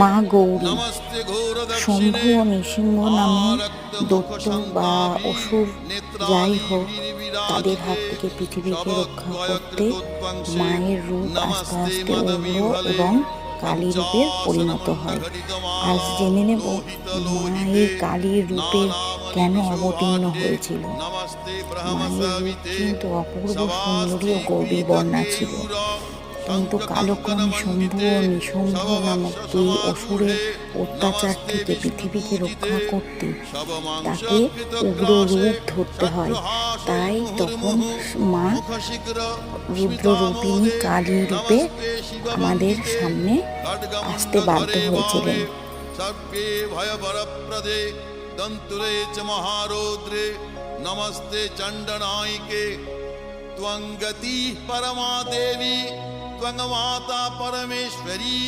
মা গৌরী শম্ভু ও নৃসিংহ নামে দৈত্য বা অসুর যাই হোক, তাদের হাত থেকে পৃথিবীকে রক্ষা করতে মায়ের রূপ আস্তে আস্তে উগ্র এবং কালী রূপে পরিণত হয়। আজ জেনে নেব মা এই কালীর রূপে কেন অবতীর্ণ হয়েছিল। মায়ের রূপ কিন্তু অপূর্ব সুন্দরী ও গৌরী বর্ণা ছিল, কিন্তু কালক্রমে শম্ভু ও নিশম্ভ নামক দুই অসুরের অত্যাচার থেকে পৃথিবীকে রক্ষা করতে তাকে উগ্র রূপ ধরতে হয়। তাই তখন মা রুদ্ররূপিণী কালী রূপে আমাদের সামনে আসতে বাধ্য হয়েছিলেন। नमस्ते चंडनायिके त्वं गति परमा देवी त्वं माता परमेश्वरी